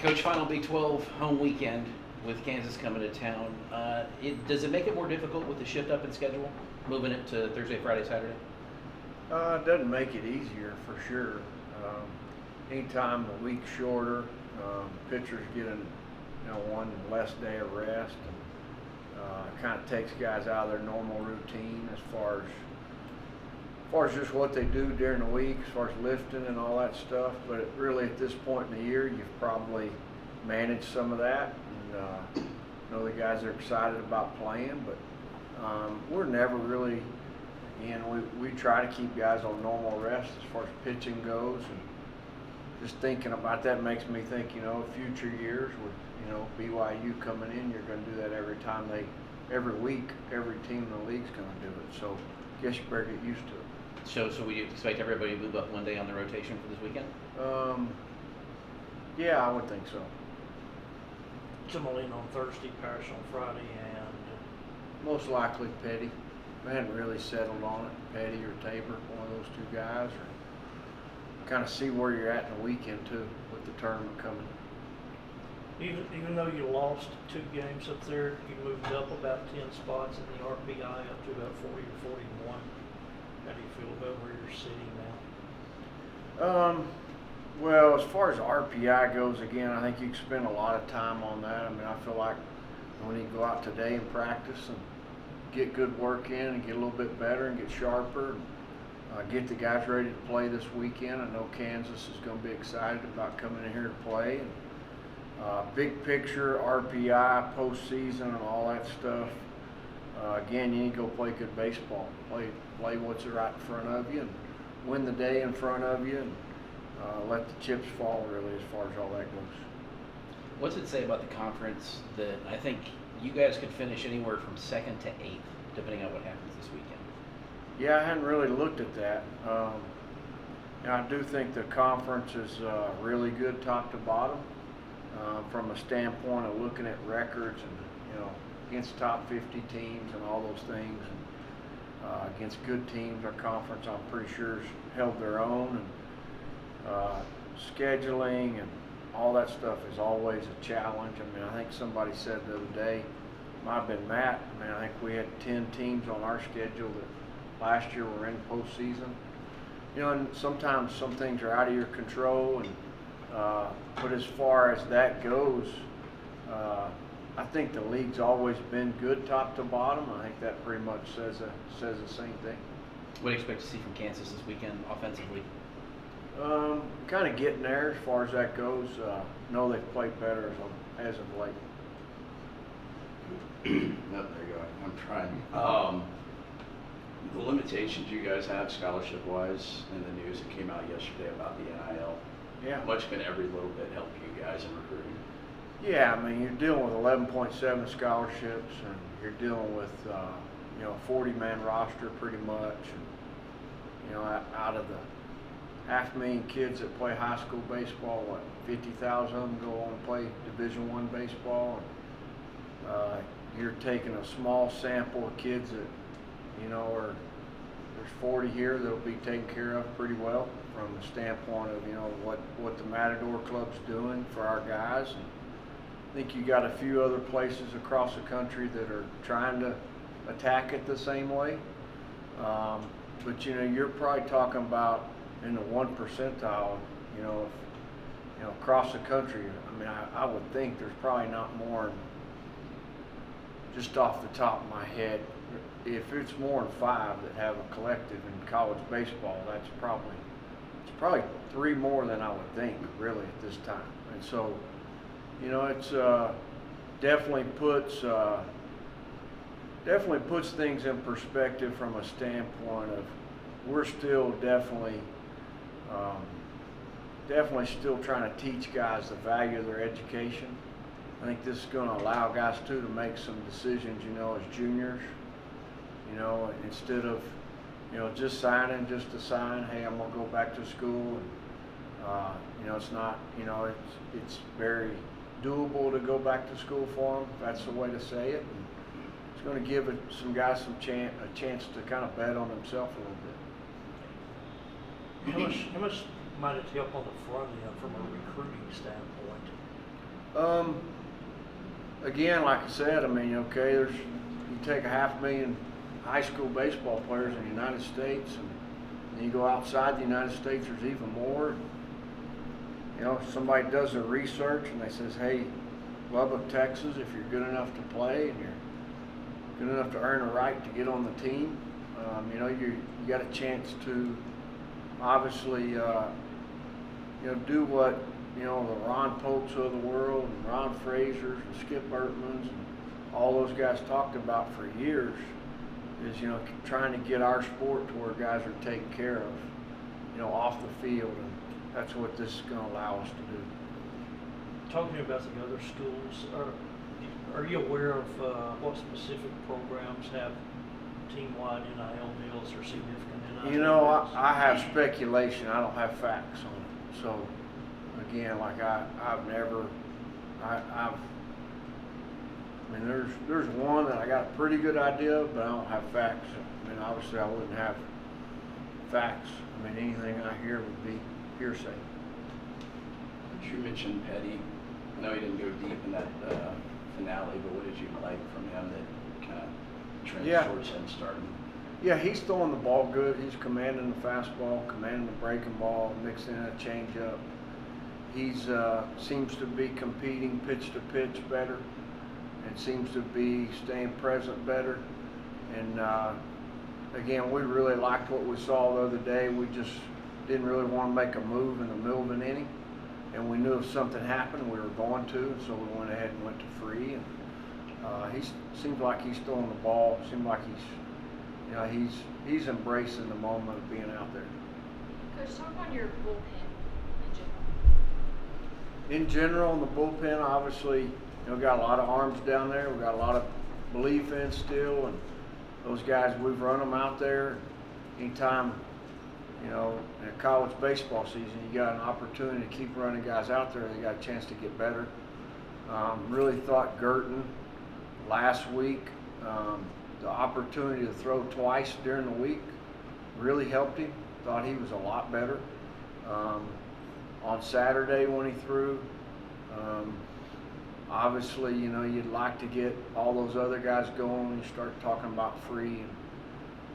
Coach, final Big 12 home weekend with Kansas coming to town. Does it make it more difficult with the shift up in schedule, moving it to Thursday, Friday, Saturday? It doesn't make it easier for sure. Anytime the week's shorter, pitchers get one less day of rest, and kind of takes guys out of their normal routine as far as just what they do during the week, as far as lifting and all that stuff. But really, at this point in the year, you've probably managed some of that, and the guys are excited about playing. But we're never really. We try to keep guys on normal rest as far as pitching goes, and just thinking about that makes me think, future years with, BYU coming in, you're going to do that every week, every team in the league's going to do it. So I guess you better get used to it. So would you expect everybody to move up one day on the rotation for this weekend? Yeah, I would think so. Timberlane on Thursday, Parrish on Friday, and Most likely Petty. I hadn't really settled on it, Petty or Tabor, one of those two guys, or kind of see where you're at in the weekend too, with the tournament coming. even though you lost 2 games up there, you moved up about 10 spots in the RPI up to about 40 or 41. How do you feel about where you're sitting now? Well, as far as RPI goes, again, I think you can spend a lot of time on that. I mean, I feel like when you go out today and practice and get good work in and get a little bit better and get sharper, and get the guys ready to play this weekend. I know Kansas is going to be excited about coming in here to play. And, big picture, RPI, postseason, and all that stuff. Again, you need to go play good baseball. Play what's right in front of you, and win the day in front of you, and let the chips fall, really, as far as all that goes. What's it say about the conference that I think you guys could finish anywhere from 2nd to 8th, depending on what happens this weekend? Yeah, I hadn't really looked at that. I do think the conference is really good top to bottom from a standpoint of looking at records and, against top 50 teams and all those things. And against good teams, our conference, I'm pretty sure, has held their own. And scheduling and all that stuff is always a challenge. I mean, I think somebody said the other day, it might have been Matt, I think we had 10 teams on our schedule that last year were in postseason. And sometimes some things are out of your control. And but as far as that goes, I think the league's always been good top to bottom. I think that pretty much says the same thing. What do you expect to see from Kansas this weekend offensively? Kind of getting there as far as that goes. Know they've played better as of late. No, there you go. I'm trying. The limitations you guys have scholarship-wise in the news that came out yesterday about the NIL. Yeah. How much can every little bit help you guys in recruiting? Yeah, I mean, you're dealing with 11.7 scholarships, and you're dealing with, a 40-man roster pretty much. And, out of the 500,000 kids that play high school baseball, 50,000 of them go on and play Division I baseball. And, you're taking a small sample of kids that, there's 40 here that'll be taken care of pretty well from the standpoint of, what the Matador Club's doing for our guys. And I think you got a few other places across the country that are trying to attack it the same way. But, you're probably talking about in the 1 percentile, across the country. I mean, I would think there's probably not more, just off the top of my head, if it's more than 5 that have a collective in college baseball, it's probably 3 more than I would think, really, at this time. And so, it's definitely puts things in perspective from a standpoint of we're still definitely still trying to teach guys the value of their education. I think this is going to allow guys too to make some decisions, as juniors, instead of, just signing just to sign. Hey, I'm going to go back to school. And, it's not, it's very doable to go back to school for them, if that's the way to say it. And it's going to give some guys a chance to kind of bet on themselves a little bit. How much might it help on the front end from a recruiting standpoint? Again, like I said, I mean, okay, you take 500,000 high school baseball players in the United States, and then you go outside the United States, there's even more. You know, somebody does their research and they says, hey, Lubbock, Texas, if you're good enough to play and you're good enough to earn a right to get on the team, you know, you got a chance to obviously, you know, do what, you know, the Ron Polks of the world and Ron Frazier's and Skip Bertman's and all those guys talked about for years is, you know, trying to get our sport to where guys are taken care of, you know, off the field, and that's what this is going to allow us to do. Talking about the other schools, are you aware of what specific programs have team-wide NIL deals or significant NIL You know, deals? I have speculation. I don't have facts on it. So, again, like I've never, I mean, there's one that I got a pretty good idea of, but I don't have facts. I mean, obviously I wouldn't have facts. I mean, anything I hear would be hearsay. You mentioned Petty. I know he didn't go deep in that finale, but what did you like from him that kind of trends Yeah. towards him starting? Yeah, he's throwing the ball good. He's commanding the fastball, commanding the breaking ball, mixing in a changeup. He's seems to be competing pitch to pitch better, and seems to be staying present better. And again, we really liked what we saw the other day. We just didn't really want to make a move in the middle of an inning, and we knew if something happened, we were going to, so we went ahead and went to free. And he seems like he's throwing the ball. Seems like you know, he's embracing the moment of being out there. Coach, talk on your bullpen in general. In general, in the bullpen, obviously, you know, got a lot of arms down there. We got a lot of belief in still, and those guys, we've run them out there. Anytime, you know, in a college baseball season, you got an opportunity to keep running guys out there. They got a chance to get better. Really thought Girton last week, the opportunity to throw twice during the week really helped him. Thought he was a lot better. On Saturday when he threw, obviously, you know, you'd like to get all those other guys going when you start talking about Free and,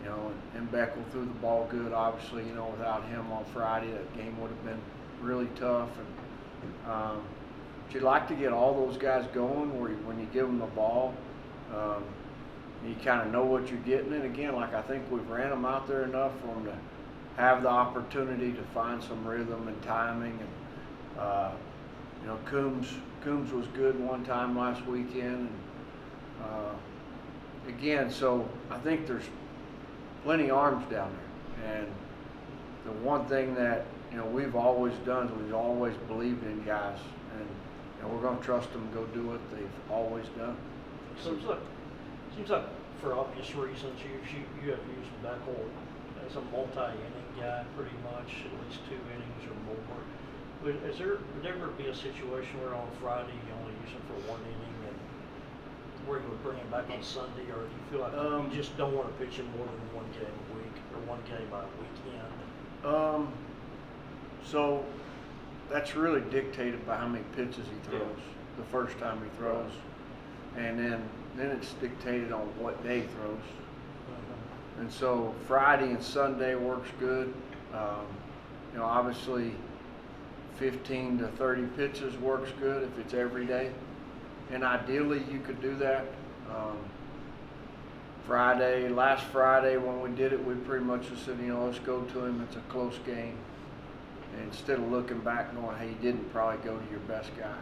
you know, and Beckel threw the ball good. Obviously, you know, without him on Friday, that game would have been really tough. And but you'd like to get all those guys going where when you give them the ball, you kind of know what you're getting. And again, like I think we've ran them out there enough for them to have the opportunity to find some rhythm and timing. And you know, Coombs was good one time last weekend. And again, so I think there's plenty of arms down there. And the one thing that, you know, we've always done is we've always believed in guys, and you know, we're going to trust them to go do what they've always done. Seems like for obvious reasons you have used Beckel as a multi-inning guy pretty much, at least 2 innings or more. Would there ever be a situation where on Friday you only use him for 1 inning and where you would bring him back on Sunday, or do you feel like you just don't want to pitch him more than 1 game a week or 1 game by weekend? So that's really dictated by how many pitches he throws the first time he throws, and then it's dictated on what day he throws. And so Friday and Sunday works good. You know, obviously 15 to 30 pitches works good if it's every day. And ideally you could do that. Last Friday when we did it, we pretty much just said, you know, let's go to him. It's a close game. And instead of looking back going, hey, you didn't probably go to your best guy.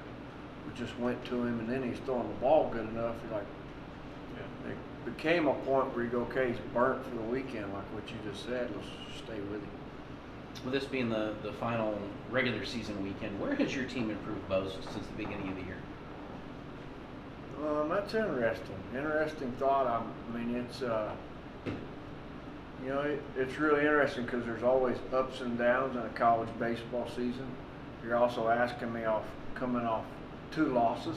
We just went to him, and then he's throwing the ball good enough. You're like, it became a point where you go, okay, he's burnt for the weekend, like what you just said. Let's stay with him. With this being the final regular season weekend, where has your team improved most since the beginning of the year? That's interesting. Interesting thought. I mean, it's you know, it's really interesting because there's always ups and downs in a college baseball season. You're also asking me coming off 2 losses.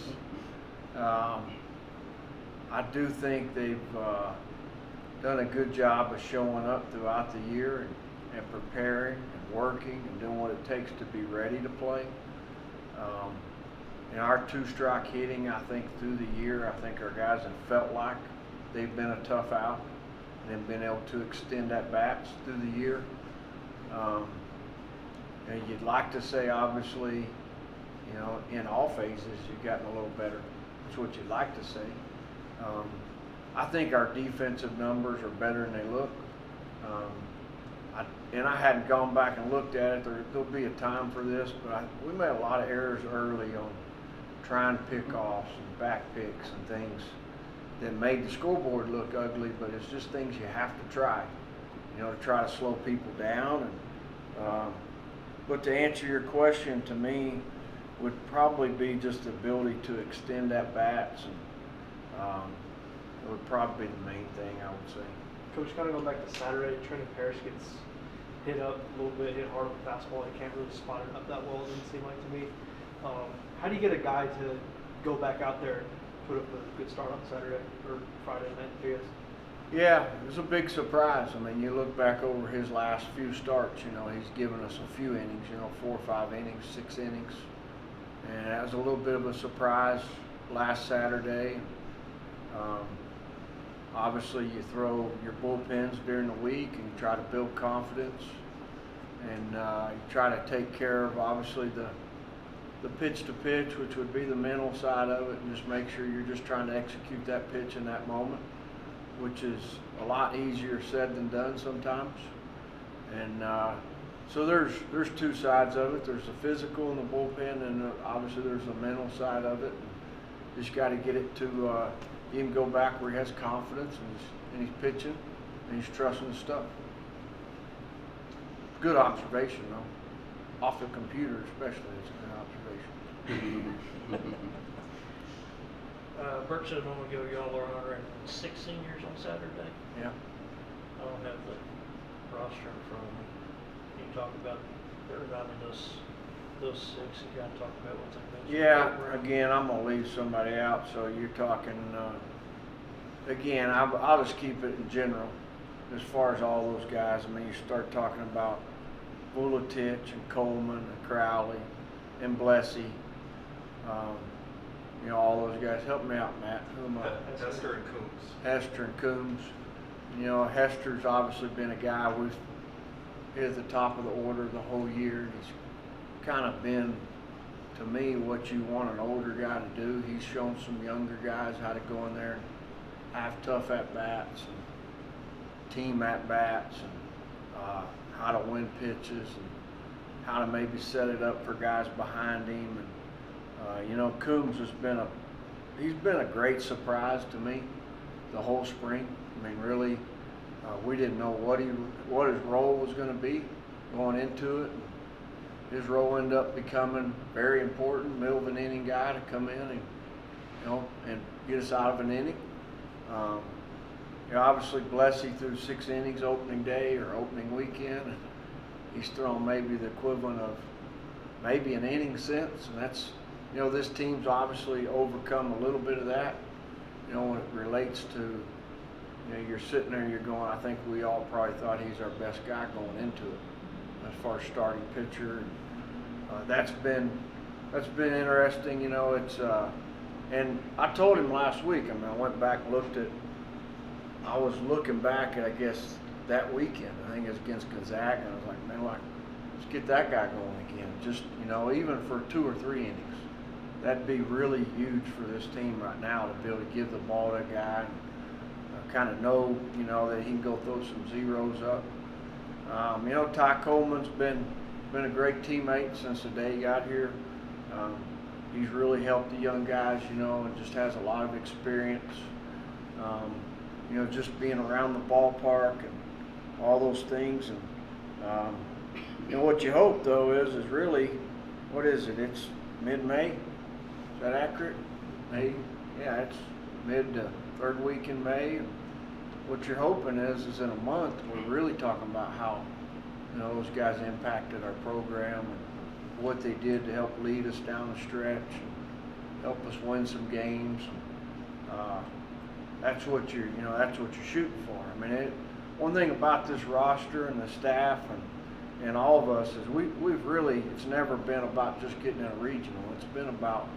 I do think they've done a good job of showing up throughout the year and preparing and working and doing what it takes to be ready to play. You our two-strike hitting, I think through the year, I think our guys have felt like they've been a tough out and been able to extend at bats through the year. And you'd like to say, obviously, in all phases, you've gotten a little better. That's what you'd like to say. I think our defensive numbers are better than they look. I hadn't gone back and looked at it. There'll be a time for this, but we made a lot of errors early on trying to pick offs and back picks and things that made the scoreboard look ugly, but it's just things you have to try, to try to slow people down. But to answer your question, to me, would probably be just the ability to extend at bats, and it would probably be the main thing, I would say. Coach, kind of going back to Saturday, Trenton Parrish gets hit up a little bit, hit hard with the fastball. He can't really spot it up that well, it didn't seem like to me. How do you get a guy to go back out there and put up a good start on Saturday or Friday night for you? Yeah, it was a big surprise. I mean, you look back over his last few starts, he's given us a few innings, 4 or 5 innings, 6 innings. And that was a little bit of a surprise last Saturday. Obviously, you throw your bullpens during the week and you try to build confidence. And you try to take care of, obviously, the pitch to pitch, which would be the mental side of it, and just make sure you're just trying to execute that pitch in that moment, which is a lot easier said than done sometimes. And so there's 2 sides of it. There's the physical in the bullpen, and obviously there's the mental side of it. And just got to get it to him go back where he has confidence and he's pitching and he's trusting the stuff. Good observation, though. Off the computer, especially, it's a good observation. Bert said a moment ago y'all are honoring 6 seniors on Saturday. Yeah. I don't have the roster in front of me. Can you talk about, reminding us those 6 and kind of talk about what they meant? Yeah, again, I'm going to leave somebody out, so you're talking, again, I'll just keep it in general as far as all those guys. I mean, you start talking about Bulatich and Coleman and Crowley and Blessy, all those guys. Help me out, Matt. Who am I? Hester and Coombs. Hester and Coombs. Hester's obviously been a guy we've hit at the top of the order the whole year. He's kind of been, to me, what you want an older guy to do. He's shown some younger guys how to go in there and have tough at-bats and team at-bats and how to win pitches and how to maybe set it up for guys behind him. And Coombs has been a great surprise to me the whole spring. I mean, really, we didn't know what his role was going to be going into it. His role ended up becoming very important, middle of an inning guy to come in and get us out of an inning. Obviously, Blessy threw 6 innings opening day or opening weekend. And he's thrown maybe the equivalent of maybe an inning since, and that's, this team's obviously overcome a little bit of that, when it relates to, you're sitting there and you're going, I think we all probably thought he's our best guy going into it as far as starting pitcher. That's been interesting, it's, and I told him last week, I mean, I went back and I was looking back at, I guess, that weekend, I think it was against Gonzaga, and I was like, man, let's get that guy going again. Just, even for 2 or 3 innings. That'd be really huge for this team right now to be able to give the ball to a guy and kind of know, that he can go throw some zeros up. Ty Coleman's been a great teammate since the day he got here. He's really helped the young guys, and just has a lot of experience. Just being around the ballpark and all those things. And what you hope, though, is really, what is it? It's mid-May. Is that accurate? May? Yeah, it's mid to 3rd week in May. And what you're hoping is in a month, we're really talking about how, those guys impacted our program and what they did to help lead us down the stretch and help us win some games. That's what you're shooting for. I mean, one thing about this roster and the staff and all of us is we've really, it's never been about just getting in a regional. It's been about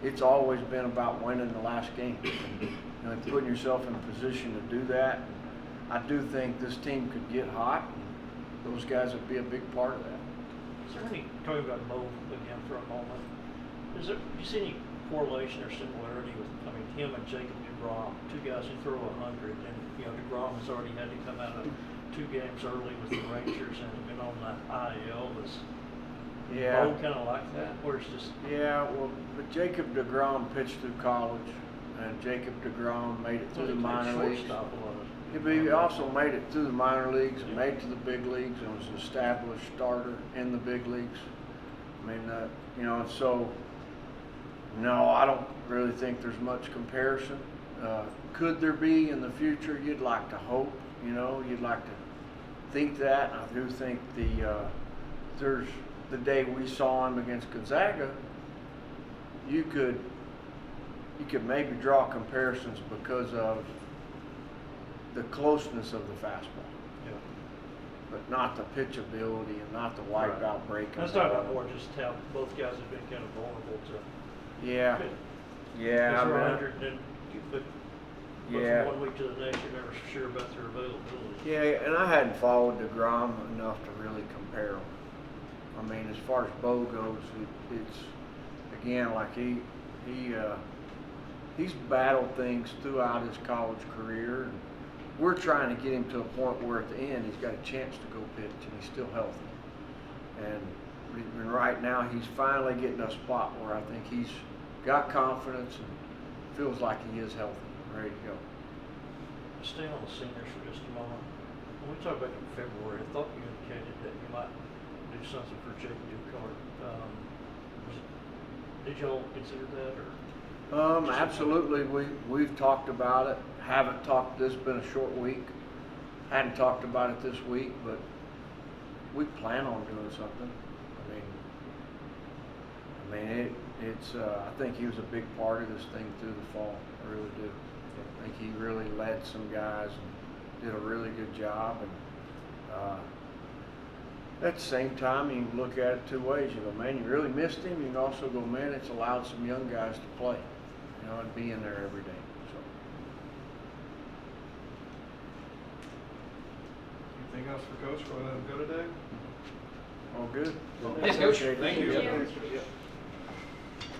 it's always been about winning the last game. You know, putting yourself in a position to do that. I do think this team could get hot, and those guys would be a big part of that. Is there any, talking about Mo again for a moment, do you see any correlation or similarity with, I mean, him and Jacob DeGrom, two guys who throw 100, and, you know, DeGrom has already had to come out of 2 games early with the Rangers and been on the IL. Was Yeah. Mo kind of like that, or it's just, Yeah, well, but Jacob DeGrom pitched through college, and Jacob DeGrom made it through the minor leagues. shortstop a lot of Yeah, but he also made it through the minor leagues and made it to the big leagues and was an established starter in the big leagues. I mean, you know, so, no, I don't really think there's much comparison. Could there be in the future? You'd like to hope, you know, you'd like to think that. I do think there's the day we saw him against Gonzaga, you could maybe draw comparisons because of the closeness of the fastball, yeah. but not the pitchability and not the wipeout breaking. I was talking about more just how both guys have been kind of vulnerable to. Yeah, yeah, I Because mean, 100, and but Yeah. from 1 week to the next, you're never sure about their availability. yeah, and I hadn't followed DeGrom enough to really compare them. I mean, as far as Bo goes, it's again like he's battled things throughout his college career. And we're trying to get him to a point where at the end he's got a chance to go pitch and he's still healthy. And right now he's finally getting a spot where I think he's got confidence and feels like he is healthy, ready to go. Stay on the seniors for just a moment. When we talked back in February, I thought you indicated that you might do something for Jake Dukart. Did y'all consider that, or? Absolutely. We've talked about it. Haven't talked. This has been a short week. Hadn't talked about it this week, but we plan on doing something. I mean, it's. I think he was a big part of this thing through the fall. I really do. I think he really led some guys and did a really good job. And at the same time, you can look at it 2 ways. You go, man, you really missed him. You can also go, man, it's allowed some young guys to play, you know, and be in there every day. So, Anything else for Coach? We'll let him go today. all good. Thanks, Coach. Appreciate it. Thank you. Thank you. Yeah.